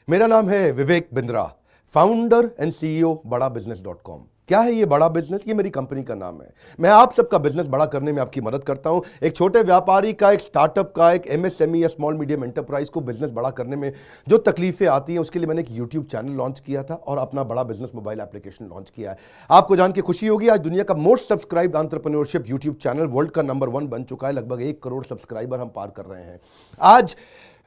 मेरा नाम है Vivek Bindra, founder and CEO बड़ा बिजनेस .com। क्या है ये बड़ा बिजनेस? ये मेरी कंपनी का नाम है। मैं आप सबका बिजनेस बड़ा करने में आपकी मदद करता हूं। एक छोटे व्यापारी का, एक स्टार्टअप का, एक एमएसएमई या स्मॉल मीडियम एंटरप्राइज को बिजनेस बड़ा करने में जो तकलीफें आती हैं, उसके लिए मैंने एक यूट्यूब चैनल लॉन्च किया था और अपना बड़ा बिजनेस मोबाइल एप्लीकेशन लॉन्च किया है। आपको जान के खुशी होगी, आज दुनिया का most subscribed entrepreneurship YouTube channel world का नंबर 1 बन चुका है। लगभग 1 करोड़ सब्सक्राइबर हम पार कर रहे हैं आज।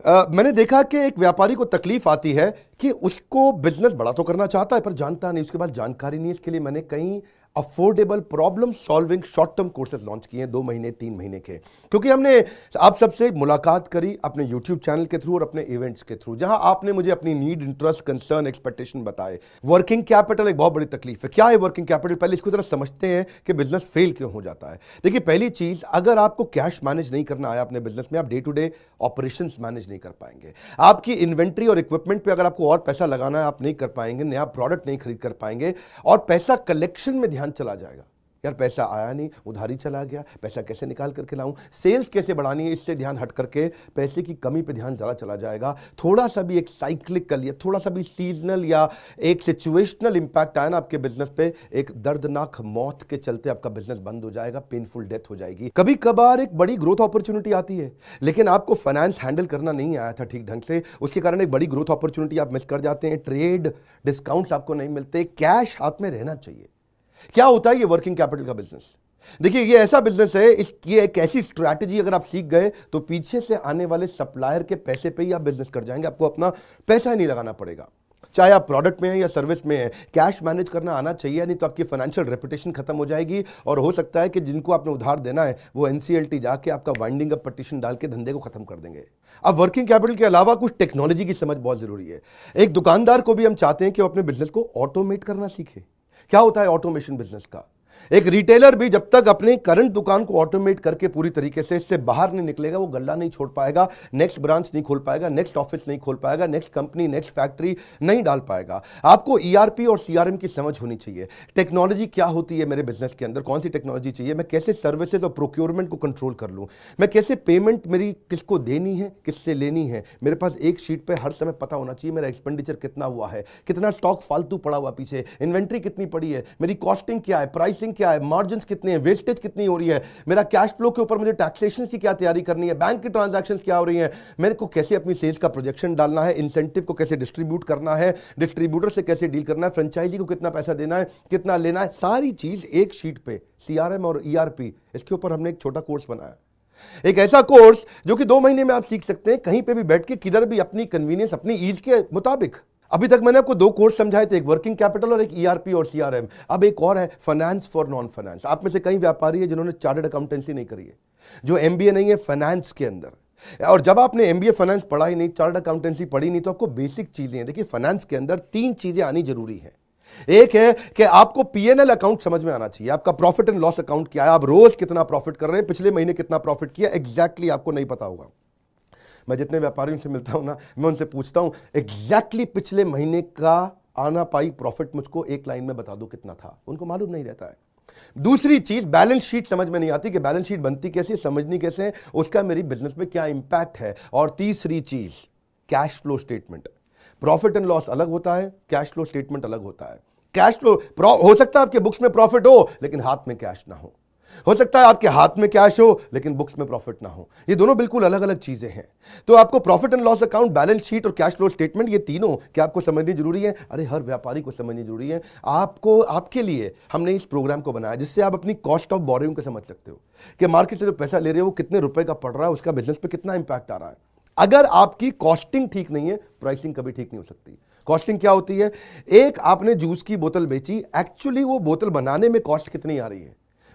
मैंने देखा कि एक व्यापारी को तकलीफ आती है कि उसको बिजनेस बड़ा तो करना चाहता है पर जानता नहीं, उसके बाद जानकारी नहीं। इसके लिए मैंने कई affordable problem solving short term courses launch किए हैं 2 महीने 3 महीने के, क्योंकि हमने आप सबसे मुलाकात करी अपने यूट्यूब चैनल के थ्रू और अपने इवेंट्स के थ्रू, जहां आपने मुझे अपनी नीड, इंटरेस्ट, कंसर्न, एक्सपेक्टेशन बताए। वर्किंग कैपिटल एक बहुत बड़ी तकलीफ है। क्या है वर्किंग कैपिटल? पहले इसको जरा समझते हैं कि बिजनेस फेल क्यों हो जाता है। देखिए, पहली चीज, अगर आपको कैश मैनेज नहीं करना आया अपने बिजनेस में, आप day to day operations manage नहीं कर पाएंगे। आपकी इन्वेंट्री और इक्विपमेंट पे अगर आपको और पैसा लगाना है, आप नहीं कर पाएंगे। नया प्रोडक्ट नहीं खरीद कर पाएंगे और पैसा कलेक्शन में ध्यान चला जाएगा। यार पैसा आया नहीं, उधारी चला गया, पैसा कैसे निकाल करके लाऊं, सेल्स कैसे बढ़ानी है, इससे ध्यान हट करके पैसे की कमी पे ध्यान ज़्यादा चला जाएगा। थोड़ा सा भी एक साइक्लिकल या थोड़ा सा भी सीजनल या एक सिचुएशनल इंपैक्ट आया ना आपके बिजनेस पे, एक दर्दनाक मौत के चलते आपका बिजनेस बंद हो जाएगा, पेनफुल डेथ हो जाएगी। कभी कभार एक बड़ी ग्रोथ अपॉर्चुनिटी आती है, लेकिन आपको फाइनेंस हैंडल करना नहीं आया था ठीक ढंग से, उसके कारण एक बड़ी ग्रोथ अपॉर्चुनिटी आप मिस कर जाते हैं। ट्रेड डिस्काउंट्स आपको नहीं मिलते, कैश हाथ में रहना चाहिए। क्या होता है ये वर्किंग कैपिटल का बिजनेस? देखिए, ये ऐसा बिजनेस है, ये एक ऐसी स्ट्रैटेजी अगर आप सीख गए तो पीछे से आने वाले सप्लायर के पैसे पे ही आप बिजनेस कर जाएंगे। आपको अपना पैसा ही नहीं लगाना पड़ेगा, चाहे आप प्रोडक्ट में हैं या सर्विस में हैं। कैश मैनेज करना आना चाहिए, नहीं तो आपकी फाइनेंशियल रेपुटेशन खत्म हो जाएगी और हो सकता है कि जिनको आपने उधार देना है वो एनसीएलटी जाके आपका वाइंडिंग अप पटिशन डाल के धंधे को खत्म कर देंगे। अब वर्किंग कैपिटल के अलावा कुछ टेक्नोलॉजी की समझ बहुत जरूरी है। एक दुकानदार को भी हम चाहते हैं कि वो अपने बिजनेस को ऑटोमेट करना सीखे। क्या होता है ऑटोमेशन बिजनेस का? एक रिटेलर भी जब तक अपने करंट दुकान को ऑटोमेट करके पूरी तरीके से इससे बाहर नहीं निकलेगा, वो गल्ला नहीं छोड़ पाएगा, नेक्स्ट ब्रांच नहीं खोल पाएगा, नेक्स्ट ऑफिस नहीं खोल पाएगा, नेक्स्ट कंपनी, नेक्स्ट फैक्ट्री नहीं डाल पाएगा। आपको ईआरपी और सीआरएम की समझ होनी चाहिए। टेक्नोलॉजी क्या होती है मेरे बिजनेस के अंदर, कौन सी टेक्नोलॉजी चाहिए, मैं कैसे सर्विसेज और प्रोक्योरमेंट को कंट्रोल कर लूं, मैं कैसे पेमेंट मेरी किसको देनी है, किससे लेनी है। मेरे पास एक शीट पे हर समय पता होना चाहिए मेरा एक्सपेंडिचर कितना हुआ है, कितना स्टॉक फालतू पड़ा हुआ पीछे, इन्वेंट्री कितनी पड़ी है, मेरी कॉस्टिंग क्या है, प्राइसिंग क्या है, मार्जिन कितने हैं, वेस्टेज कितनी हो रही है, मेरा कैश फ्लो के ऊपर मुझे टैक्सेशन की क्या तैयारी करनी है, बैंक की ट्रांजैक्शंस क्या हो रही हैं, मेरे को कैसे अपनी सेल्स का प्रोजेक्शन डालना है, इंसेंटिव को कैसे डिस्ट्रीब्यूट करना है, डिस्ट्रीब्यूटर से कैसे डील करना है, फ्रेंचाइजी को कितना पैसा देना है, कितना लेना है, सारी चीज एक शीट पे, सीआरएम और ईआरपी। इसके ऊपर हमने एक छोटा कोर्स बनाया, एक ऐसा कोर्स जो कि 2 महीने में आप सीख सकते हैं, कहीं पे भी बैठ के, किधर भी, अपनी कन्वीनियंस, अपनी ईज के मुताबिक। अभी तक मैंने आपको 2 कोर्स समझाए थे, एक वर्किंग कैपिटल और एक ईआरपी और सीआरएम। अब एक और है, फाइनेंस फॉर नॉन फाइनेंस। आप में से कई व्यापारी है जिन्होंने चार्टर्ड अकाउंटेंसी नहीं करी है, जो एमबीए नहीं है फाइनेंस के अंदर। और जब आपने एमबीए फाइनेंस पढ़ा ही नहीं, चार्टर्ड अकाउंटेंसी पढ़ी नहीं, तो आपको बेसिक चीजें हैं। देखिए, फाइनेंस के अंदर 3 चीजें आनी जरूरी है। एक है कि आपको पीएनएल अकाउंट समझ में आना चाहिए, आपका प्रॉफिट एंड लॉस अकाउंट क्या है, आप रोज कितना प्रॉफिट कर रहे हैं, पिछले महीने कितना प्रॉफिट किया, एग्जैक्टली आपको नहीं पता होगा। मैं जितने व्यापारियों से मिलता हूं ना, मैं उनसे पूछता हूं एग्जैक्टली पिछले महीने का आना पाई प्रॉफिट मुझको एक लाइन में बता दो कितना था, उनको मालूम नहीं रहता है। दूसरी चीज, बैलेंस शीट समझ में नहीं आती कि बैलेंस शीट बनती कैसे, समझनी कैसे है, उसका मेरी बिजनेस में क्या इंपैक्ट है। और तीसरी चीज, cash flow statement. Profit and loss अलग होता है, कैश फ्लो स्टेटमेंट अलग होता है। कैश फ्लो हो सकता है आपके बुक्स में प्रॉफिट हो लेकिन हाथ में कैश ना हो सकता है आपके हाथ में कैश हो लेकिन बुक्स में प्रॉफिट ना हो। ये दोनों बिल्कुल अलग अलग चीजें हैं। तो आपको profit and loss account, balance sheet और कैश फ्लो स्टेटमेंट, ये तीनों क्या आपको समझनी जरूरी है? अरे हर व्यापारी को समझनी जरूरी है। आपको, आपके लिए हमने इस प्रोग्राम को बनाया जिससे आप अपनी कॉस्ट ऑफ बोरोइंग को समझ सकते हो कि मार्केट से जो पैसा ले रहे हो वो कितने रुपए का पड़ रहा है, उसका बिजनेस पे कितना इंपैक्ट आ रहा है। अगर आपकी कॉस्टिंग ठीक नहीं है, प्राइसिंग कभी ठीक नहीं हो सकती। कॉस्टिंग क्या होती है? एक आपने जूस की बोतल बेची, एक्चुअली वो बोतल बनाने में कॉस्ट कितनी आ रही है,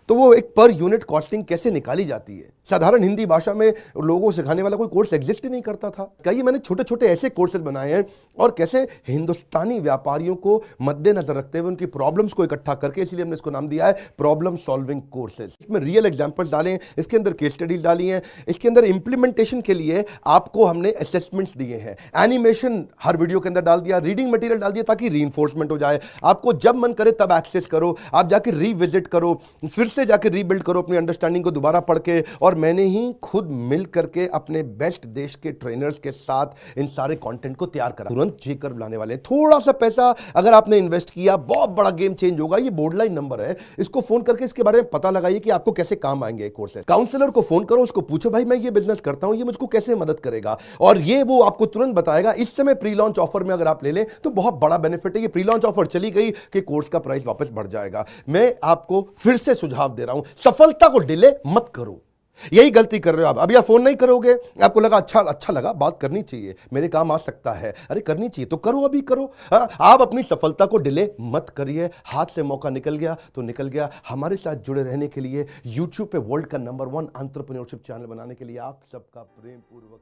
तो वो एक पर यूनिट कॉस्टिंग कैसे निकाली जाती है। साधारण हिंदी भाषा में लोगों को सिखाने वाला कोई कोर्स एग्जिस्ट ही नहीं करता था। कई मैंने छोटे छोटे ऐसे कोर्सेज बनाए हैं और कैसे हिंदुस्तानी व्यापारियों को मद्देनजर रखते हुए उनकी प्रॉब्लम्स को इकट्ठा करके, इसलिए हमने इसको नाम दिया है प्रॉब्लम सॉल्विंग कोर्सेज। इसमें रियल एग्जांपल्स डाले हैं, इसके अंदर केस स्टडीज डाली हैं, इसके अंदर इंप्लीमेंटेशन के लिए आपको हमने असेसमेंट्स दिए हैं, एनिमेशन हर वीडियो के अंदर डाल दिया, रीडिंग मटेरियल डाल दिया ताकि रीइंफोर्समेंट हो जाए। आपको जब मन करे तब एक्सेस करो, आप जाके रीविजिट करो, फिर से जाके रीबिल्ड करो अपनी अंडरस्टैंडिंग को दोबारा पढ़ के, और मैंने ही खुद मिल करके अपने बेस्ट देश के ट्रेनर्स के साथ इन सारे कंटेंट को तैयार करा। तुरंत जेकर बुलाने वाले हैं। थोड़ा सा पैसा अगर आपने इन्वेस्ट किया, बहुत बड़ा गेम चेंज होगा। ये बोर्डलाइन नंबर है, इसको फोन करके इसके बारे में पता लगाइए कि आपको कैसे काम आएंगे कोर्स है। काउंसलर को फोन करो, उसको पूछो भाई मैं ये बिजनेस करता हूं, ये मुझको कैसे मदद करेगा, और ये वो आपको तुरंत बताएगा। इस समय प्री लॉन्च ऑफर में अगर आप ले लें तो बहुत बड़ा बेनिफिट है। ये प्री लॉन्च ऑफर चली गई कि कोर्स का प्राइस वापस बढ़ जाएगा। मैं आपको फिर से सुझाव दे रहा हूं, सफलता को डिले मत करो। यही गलती कर रहे हो आप। अभी आप फोन नहीं करोगे, आपको लगा अच्छा लगा, बात करनी चाहिए, मेरे काम आ सकता है, अरे करनी चाहिए तो करो, अभी करो। आप अपनी सफलता को डिले मत करिए। हाथ से मौका निकल गया तो निकल गया। हमारे साथ जुड़े रहने के लिए, YouTube पे वर्ल्ड का नंबर 1 एंटरप्रेन्योरशिप चैनल बनाने के लिए आप सबका प्रेम पूर्वक